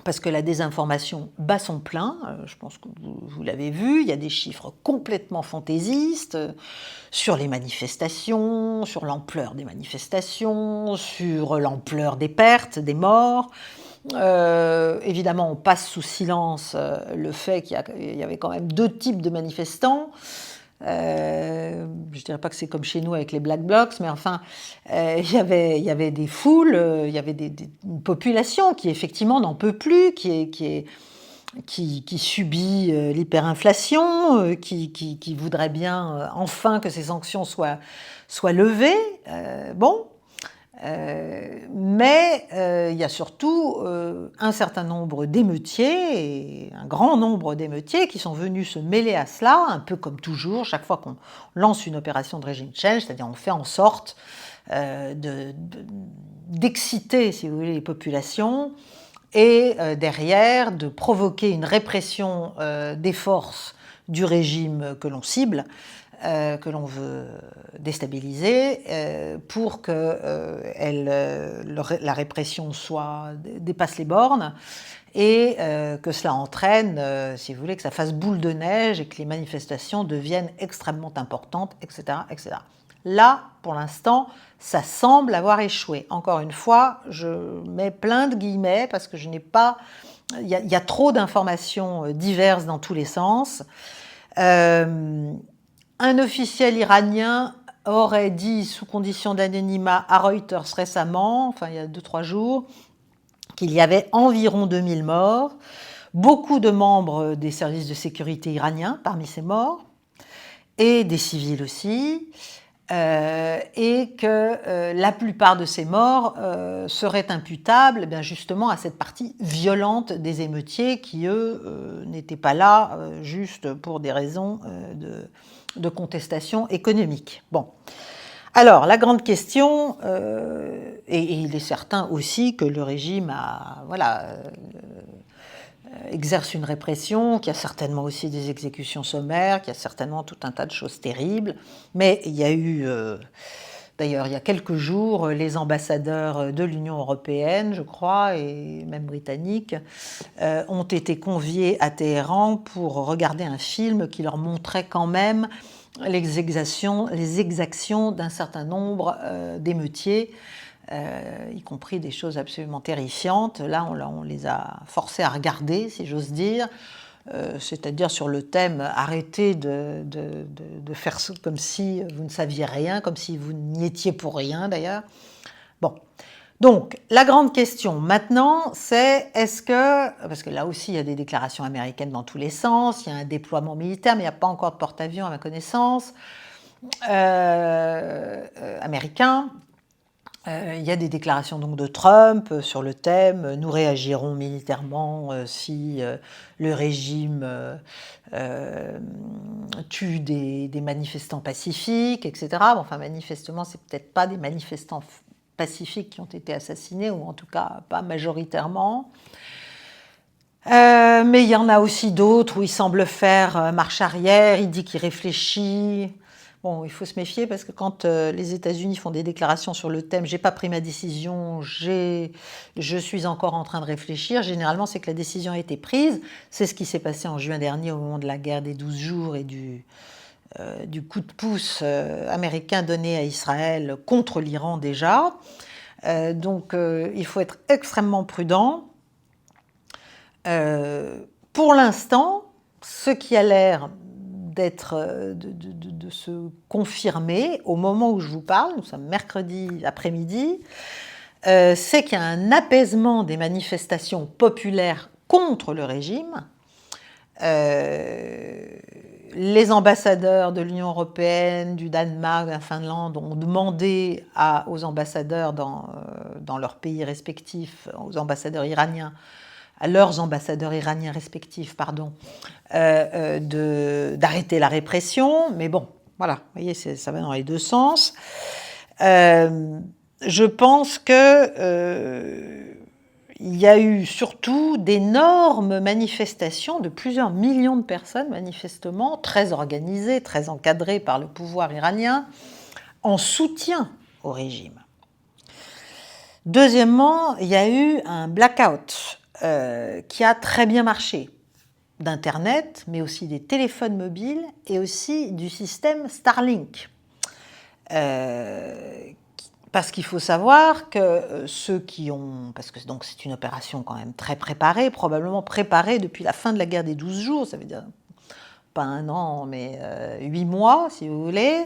A: parce que la désinformation bat son plein. Je pense que vous l'avez vu, il y a des chiffres complètement fantaisistes sur les manifestations, sur l'ampleur des manifestations, sur l'ampleur des pertes, des morts. Évidemment, on passe sous silence le fait qu'il y avait quand même 2 types de manifestants. Je ne dirais pas que c'est comme chez nous avec les Black Blocs, mais enfin, il y avait des foules, il y avait une population qui effectivement n'en peut plus, qui subit l'hyperinflation, qui voudrait bien enfin que ces sanctions soient levées. Mais il y a surtout un certain nombre d'émeutiers, et un grand nombre d'émeutiers qui sont venus se mêler à cela, un peu comme toujours, chaque fois qu'on lance une opération de régime change, c'est-à-dire on fait en sorte d'exciter, si vous voulez, les populations, et derrière de provoquer une répression des forces du régime que l'on cible, que l'on veut déstabiliser, pour que la répression dépasse les bornes et que cela entraîne, si vous voulez, que ça fasse boule de neige et que les manifestations deviennent extrêmement importantes, etc., etc. Là, pour l'instant, ça semble avoir échoué. Encore une fois, je mets plein de guillemets parce que je n'ai pas... Il y a trop d'informations diverses dans tous les sens. Un officiel iranien aurait dit, sous condition d'anonymat, à Reuters récemment, enfin il y a 2-3 jours, qu'il y avait environ 2000 morts, beaucoup de membres des services de sécurité iraniens parmi ces morts, et des civils aussi, et que la plupart de ces morts seraient imputables justement à cette partie violente des émeutiers qui, eux, n'étaient pas là juste pour des raisons de contestation économique. Bon. Alors, la grande question, et il est certain aussi que le régime exerce une répression, qu'il y a certainement aussi des exécutions sommaires, qu'il y a certainement tout un tas de choses terribles, mais il y a eu, d'ailleurs, il y a quelques jours, les ambassadeurs de l'Union européenne, je crois, et même britanniques, ont été conviés à Téhéran pour regarder un film qui leur montrait quand même les exactions d'un certain nombre d'émeutiers, y compris des choses absolument terrifiantes. Là, on les a forcés à regarder, si j'ose dire, c'est-à-dire sur le thème « arrêtez de faire comme si vous ne saviez rien, comme si vous n'y étiez pour rien d'ailleurs ». Bon. Donc, la grande question maintenant, c'est est-ce que, parce que là aussi il y a des déclarations américaines dans tous les sens, il y a un déploiement militaire, mais il n'y a pas encore de porte-avions à ma connaissance, américain. Il y a des déclarations donc de Trump sur le thème « Nous réagirons militairement si le régime tue des manifestants pacifiques, etc. » Bon, enfin, manifestement, c'est peut-être pas des manifestants pacifiques qui ont été assassinés, ou en tout cas pas majoritairement. Mais il y en a aussi d'autres où il semble faire marche arrière, il dit qu'il réfléchit. Bon, il faut se méfier parce que quand les États-Unis font des déclarations sur le thème « j'ai pas pris ma décision, je suis encore en train de réfléchir », généralement c'est que la décision a été prise. C'est ce qui s'est passé en juin dernier au moment de la guerre des 12 jours et du coup de pouce américain donné à Israël contre l'Iran déjà. Donc il faut être extrêmement prudent. Pour l'instant, ce qui a l'air de se confirmer au moment où je vous parle, nous sommes mercredi après-midi, c'est qu'il y a un apaisement des manifestations populaires contre le régime. Les ambassadeurs de l'Union européenne, du Danemark, de la Finlande ont demandé aux ambassadeurs dans leurs pays respectifs, aux ambassadeurs iraniens, à leurs ambassadeurs iraniens respectifs, d'arrêter la répression. Mais bon, voilà, vous voyez, ça va dans les deux sens. Je pense que il y a eu surtout d'énormes manifestations de plusieurs millions de personnes, manifestement, très organisées, très encadrées par le pouvoir iranien, en soutien au régime. Deuxièmement, il y a eu un blackout qui a très bien marché, d'Internet, mais aussi des téléphones mobiles et aussi du système Starlink. Parce qu'il faut savoir que ceux qui ont... Parce que donc c'est une opération quand même très préparée, probablement préparée depuis la fin de la guerre des 12 jours, ça veut dire pas un an, mais 8 mois, si vous voulez.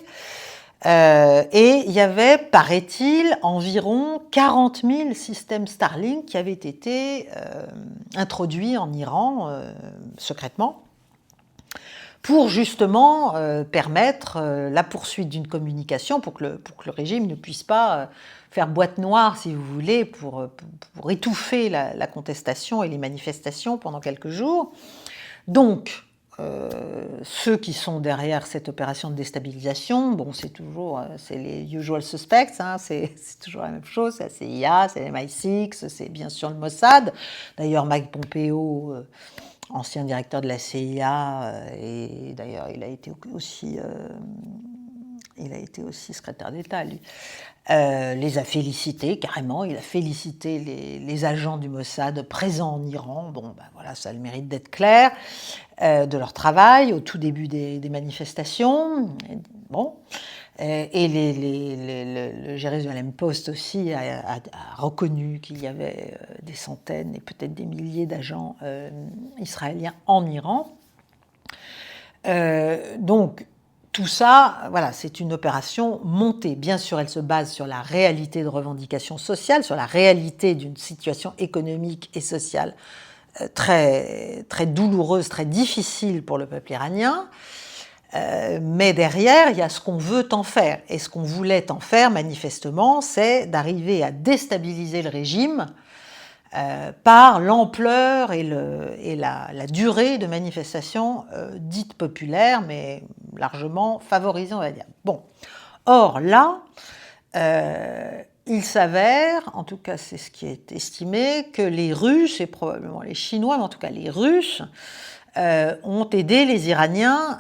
A: Et il y avait, paraît-il, environ 40 000 systèmes Starlink qui avaient été introduits en Iran secrètement pour justement permettre la poursuite d'une communication pour que le régime ne puisse pas faire boîte noire, si vous voulez, pour étouffer la contestation et les manifestations pendant quelques jours. Donc, ceux qui sont derrière cette opération de déstabilisation, bon, c'est les usual suspects, hein, c'est toujours la même chose, c'est la CIA, c'est MI6, c'est bien sûr le Mossad. D'ailleurs, Mike Pompeo, ancien directeur de la CIA, et d'ailleurs il a été aussi secrétaire d'État, lui, les a félicités carrément. Il a félicité les agents du Mossad présents en Iran. Bon, ben voilà, ça a le mérite d'être clair, de leur travail au tout début des manifestations. Bon. Et le Jerusalem Post aussi a reconnu qu'il y avait des centaines et peut-être des milliers d'agents israéliens en Iran. Donc, tout ça, voilà, c'est une opération montée. Bien sûr, elle se base sur la réalité de revendications sociales, sur la réalité d'une situation économique et sociale très, très douloureuse, très difficile pour le peuple iranien. Mais derrière, il y a ce qu'on veut en faire. Et ce qu'on voulait en faire, manifestement, c'est d'arriver à déstabiliser le régime par l'ampleur et la durée de manifestations dites populaires, mais largement favorisées, on va dire. Bon. Or, là, il s'avère, en tout cas c'est ce qui est estimé, que les Russes, et probablement les Chinois, mais en tout cas les Russes, ont aidé les Iraniens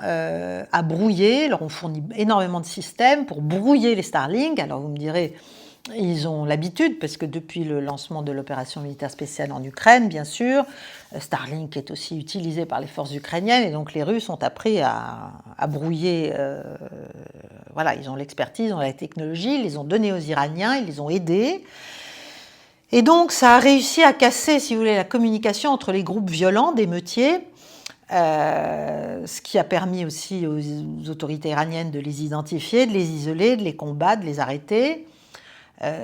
A: à brouiller, leur ont fourni énormément de systèmes pour brouiller les Starlink. Alors vous me direz, ils ont l'habitude, parce que depuis le lancement de l'opération militaire spéciale en Ukraine, bien sûr, Starlink est aussi utilisé par les forces ukrainiennes, et donc les Russes ont appris à brouiller. Voilà, ils ont l'expertise, ils ont la technologie, ils les ont donnés aux Iraniens, ils les ont aidés. Et donc ça a réussi à casser, si vous voulez, la communication entre les groupes violents d'émeutiers, ce qui a permis aussi aux autorités iraniennes de les identifier, de les isoler, de les combattre, de les arrêter.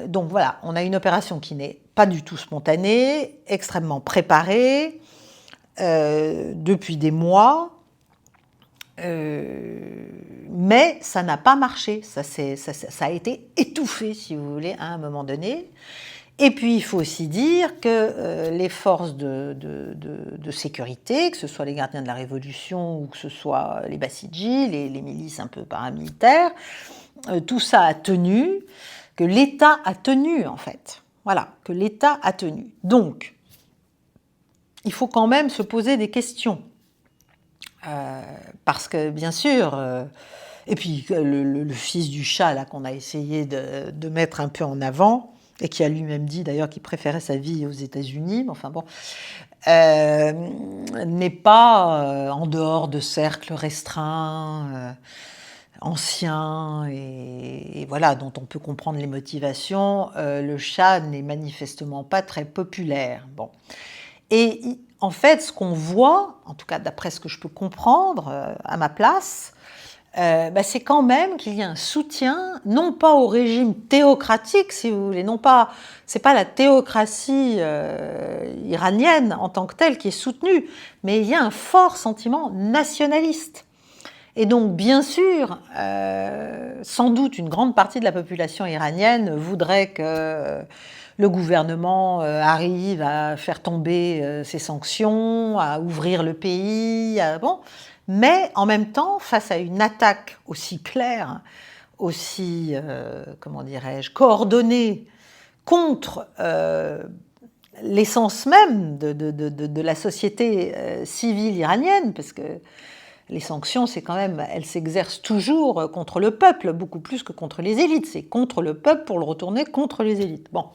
A: Donc voilà, on a une opération qui n'est pas du tout spontanée, extrêmement préparée, depuis des mois, mais ça n'a pas marché, ça a été étouffé, si vous voulez, à un moment donné. Et puis, il faut aussi dire que les forces de sécurité, que ce soit les gardiens de la Révolution ou que ce soit les Bassidji, les milices un peu paramilitaires, tout ça a tenu, que l'État a tenu, en fait. Voilà, que l'État a tenu. Donc, il faut quand même se poser des questions. Parce que, bien sûr... et puis, le fils du chat, là, qu'on a essayé de mettre un peu en avant... et qui a lui-même dit d'ailleurs qu'il préférait sa vie aux États-Unis, mais enfin bon, n'est pas en dehors de cercles restreints, anciens, et voilà, dont on peut comprendre les motivations. Le chat n'est manifestement pas très populaire. Bon. Et en fait, ce qu'on voit, en tout cas d'après ce que je peux comprendre à ma place, c'est quand même qu'il y a un soutien, non pas au régime théocratique, si vous voulez, non pas, c'est pas la théocratie iranienne en tant que telle qui est soutenue, mais il y a un fort sentiment nationaliste. Et donc, bien sûr, sans doute une grande partie de la population iranienne voudrait que le gouvernement arrive à faire tomber ses sanctions, à ouvrir le pays, bon. Mais en même temps, face à une attaque aussi claire, aussi, comment dirais-je, coordonnée contre l'essence même de la société civile iranienne, parce que les sanctions, c'est quand même, elles s'exercent toujours contre le peuple, beaucoup plus que contre les élites. C'est contre le peuple pour le retourner contre les élites. Bon,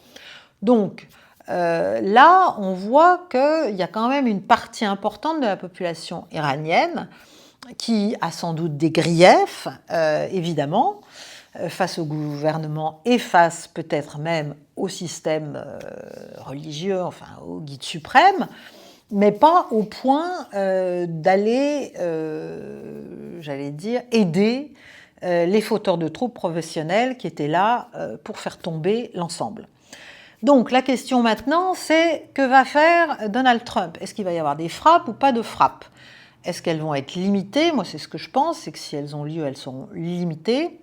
A: donc... là, on voit qu'il y a quand même une partie importante de la population iranienne qui a sans doute des griefs, évidemment, face au gouvernement et face peut-être même au système religieux, enfin au guide suprême, mais pas au point d'aller, j'allais dire, aider les fauteurs de troubles professionnels qui étaient là pour faire tomber l'ensemble. Donc la question maintenant, c'est que va faire Donald Trump? Est-ce qu'il va y avoir des frappes ou pas de frappes? Est-ce qu'elles vont être limitées? Moi, c'est ce que je pense, c'est que si elles ont lieu, elles seront limitées.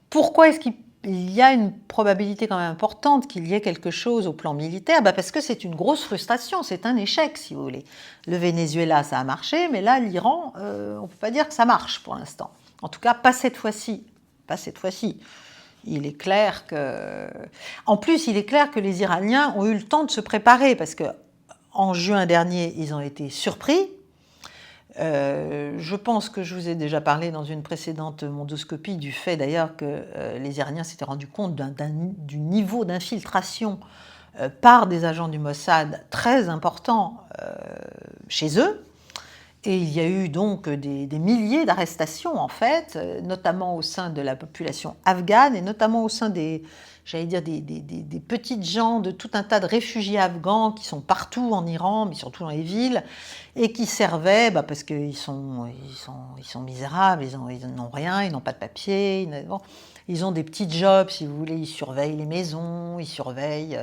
A: Pourquoi est-ce qu'il y a une probabilité quand même importante qu'il y ait quelque chose au plan militaire? Parce que c'est une grosse frustration, c'est un échec, si vous voulez. Le Venezuela, ça a marché, mais là, l'Iran, on ne peut pas dire que ça marche pour l'instant. En tout cas, pas cette fois-ci. Pas cette fois-ci. Il est clair que... En plus, il est clair que les Iraniens ont eu le temps de se préparer, parce qu'en juin dernier, ils ont été surpris. Je pense que je vous ai déjà parlé dans une précédente mondoscopie du fait d'ailleurs que les Iraniens s'étaient rendus compte du niveau d'infiltration par des agents du Mossad très important chez eux. Et il y a eu donc des milliers d'arrestations, en fait, notamment au sein de la population afghane et notamment au sein des petites gens, de tout un tas de réfugiés afghans qui sont partout en Iran, mais surtout dans les villes, et qui servaient, parce qu'ils sont misérables, ils n'ont rien, ils n'ont pas de papier, ils ont des petits jobs, si vous voulez, ils surveillent les maisons, ils surveillent...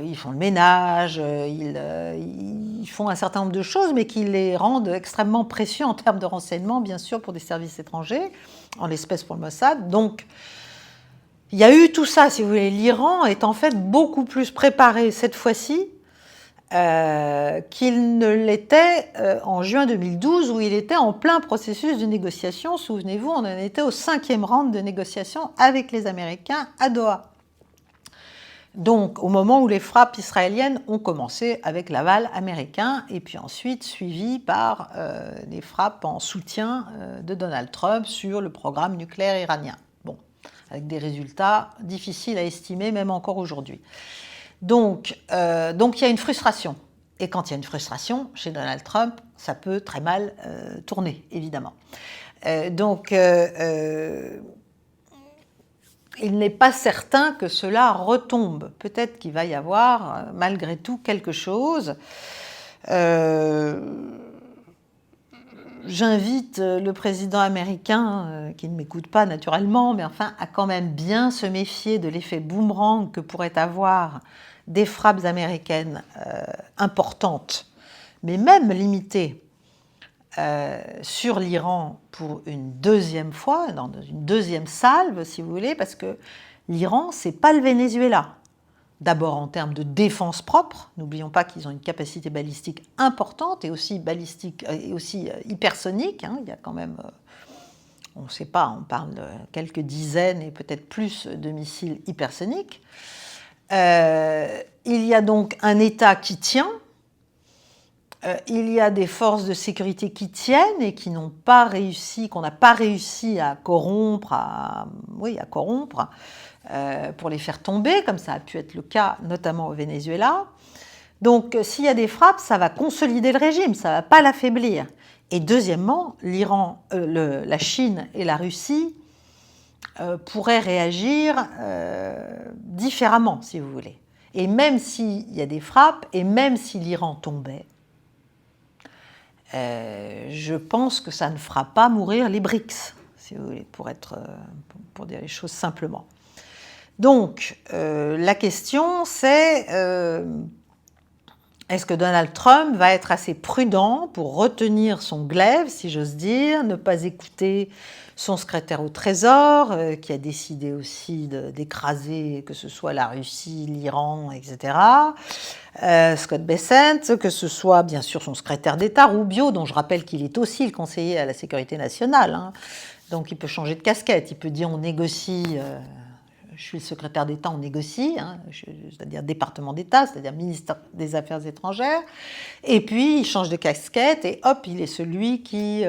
A: ils font le ménage, ils font un certain nombre de choses, mais qui les rendent extrêmement précieux en termes de renseignement, bien sûr, pour des services étrangers, en l'espèce pour le Mossad. Donc, il y a eu tout ça, si vous voulez. L'Iran est en fait beaucoup plus préparé cette fois-ci qu'il ne l'était en juin 2012, où il était en plein processus de négociation. Souvenez-vous, on en était au 5e round de négociation avec les Américains à Doha. Donc, au moment où les frappes israéliennes ont commencé avec l'aval américain, et puis ensuite suivies par les frappes en soutien de Donald Trump sur le programme nucléaire iranien. Bon, avec des résultats difficiles à estimer, même encore aujourd'hui. Donc, il y a une frustration. Et quand il y a une frustration chez Donald Trump, ça peut très mal tourner, évidemment. Il n'est pas certain que cela retombe. Peut-être qu'il va y avoir, malgré tout, quelque chose. J'invite le président américain, qui ne m'écoute pas naturellement, mais enfin, à quand même bien se méfier de l'effet boomerang que pourraient avoir des frappes américaines importantes, mais même limitées, sur l'Iran pour une deuxième fois, dans une deuxième salve, si vous voulez, parce que l'Iran, c'est pas le Venezuela. D'abord en termes de défense propre, n'oublions pas qu'ils ont une capacité balistique importante et aussi balistique et aussi hypersonique. Il y a quand même, on ne sait pas, on parle de quelques dizaines et peut-être plus de missiles hypersoniques. Il y a donc un État qui tient. Il y a des forces de sécurité qui tiennent et qui n'ont pas réussi, qu'on n'a pas réussi à corrompre, pour les faire tomber, comme ça a pu être le cas notamment au Venezuela. Donc, s'il y a des frappes, ça va consolider le régime, ça ne va pas l'affaiblir. Et deuxièmement, la Chine et la Russie pourraient réagir différemment, si vous voulez. Et même s'il y a des frappes, et même si l'Iran tombait, je pense que ça ne fera pas mourir les BRICS, si vous voulez, pour dire les choses simplement. Donc, la question, c'est est-ce que Donald Trump va être assez prudent pour retenir son glaive, si j'ose dire, ne pas écouter son secrétaire au Trésor, qui a décidé aussi d'écraser, que ce soit la Russie, l'Iran, etc., Scott Bessent, que ce soit bien sûr son secrétaire d'État, Rubio, dont je rappelle qu'il est aussi le conseiller à la sécurité nationale, donc il peut changer de casquette, il peut dire on négocie... je suis le secrétaire d'État, on négocie, c'est-à-dire département d'État, c'est-à-dire ministère des Affaires étrangères, et puis il change de casquette et hop, il est celui qui,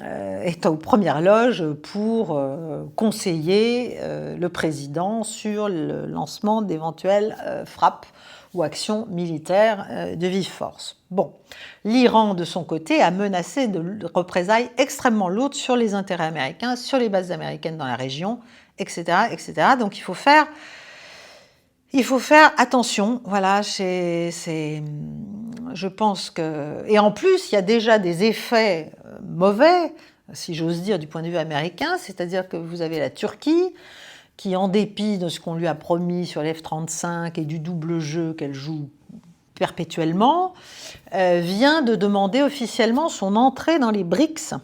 A: est aux premières loges pour conseiller le président sur le lancement d'éventuelles frappes ou actions militaires de vive force. Bon, l'Iran, de son côté, a menacé de représailles extrêmement lourdes sur les intérêts américains, sur les bases américaines dans la région, etc., etc. Donc il faut faire attention. Voilà, je pense que... Et en plus, il y a déjà des effets mauvais, si j'ose dire, du point de vue américain, c'est-à-dire que vous avez la Turquie, qui, en dépit de ce qu'on lui a promis sur l'F-35 et du double jeu qu'elle joue perpétuellement, vient de demander officiellement son entrée dans les BRICS.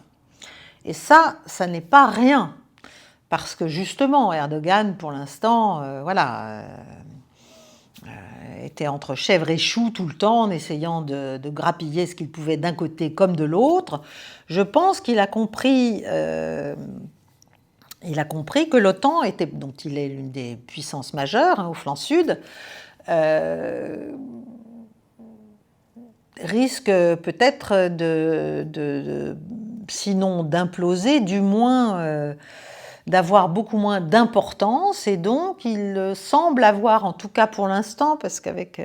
A: Et ça n'est pas rien. Parce que justement, Erdogan, pour l'instant, était entre chèvre et chou tout le temps, en essayant de grappiller ce qu'il pouvait d'un côté comme de l'autre. Je pense qu'il a compris... que l'OTAN, dont il est l'une des puissances majeures au flanc sud, risque peut-être sinon d'imploser, du moins d'avoir beaucoup moins d'importance. Et donc, il semble avoir, en tout cas pour l'instant, parce qu'avec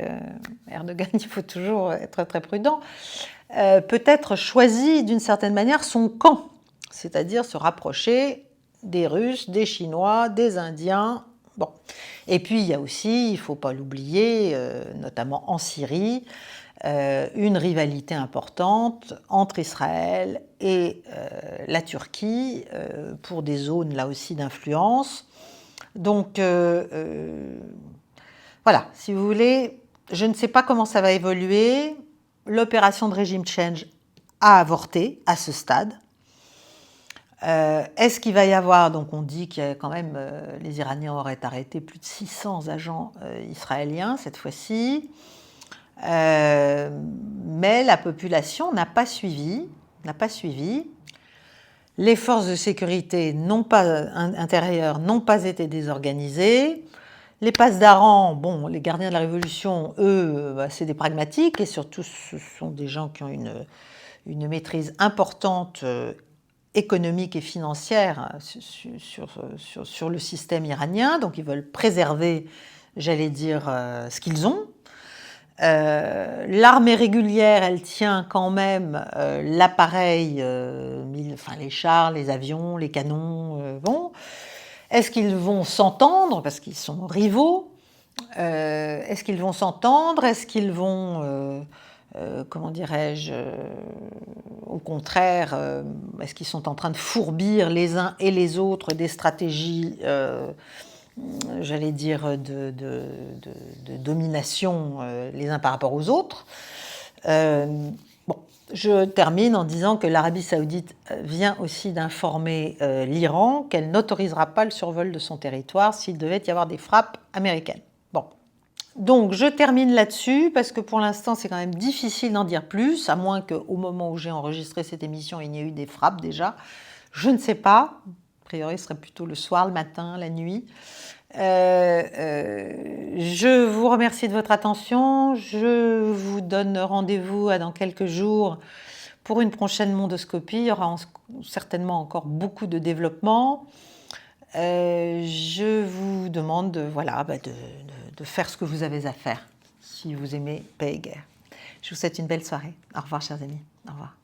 A: Erdogan, il faut toujours être très prudent, peut-être choisi d'une certaine manière son camp, c'est-à-dire se rapprocher des Russes, des Chinois, des Indiens. Bon. Et puis, il y a aussi, il ne faut pas l'oublier, notamment en Syrie, une rivalité importante entre Israël et la Turquie pour des zones, là aussi, d'influence. Donc, voilà, si vous voulez, je ne sais pas comment ça va évoluer. L'opération de régime change a avorté à ce stade. Est-ce qu'il va y avoir, donc on dit qu'il y a quand même, les Iraniens auraient arrêté plus de 600 agents israéliens cette fois-ci, mais la population n'a pas suivi. Les forces de sécurité intérieures n'ont pas été désorganisées. Les passedarans, bon, les gardiens de la Révolution, eux, c'est des pragmatiques, et surtout ce sont des gens qui ont une maîtrise importante économique et financière sur le système iranien, donc ils veulent préserver, j'allais dire, ce qu'ils ont. L'armée régulière, elle tient quand même l'appareil, les chars, les avions, les canons. Bon. Est-ce qu'ils vont s'entendre, parce qu'ils sont rivaux? Est-ce qu'ils vont s'entendre? Est-ce qu'ils vont... comment dirais-je, au contraire, est-ce qu'ils sont en train de fourbir les uns et les autres des stratégies, j'allais dire, de domination les uns par rapport aux autres? Bon, je termine en disant que l'Arabie saoudite vient aussi d'informer l'Iran qu'elle n'autorisera pas le survol de son territoire s'il devait y avoir des frappes américaines. Bon. Donc, je termine là-dessus, parce que pour l'instant, c'est quand même difficile d'en dire plus, à moins qu'au moment où j'ai enregistré cette émission, il n'y ait eu des frappes déjà. Je ne sais pas. A priori, ce serait plutôt le soir, le matin, la nuit. Je vous remercie de votre attention. Je vous donne rendez-vous dans quelques jours pour une prochaine mondoscopie. Il y aura certainement encore beaucoup de développement. Je vous demande de faire ce que vous avez à faire si vous aimez Paix et Guerre. Je vous souhaite une belle soirée. Au revoir, chers amis. Au revoir.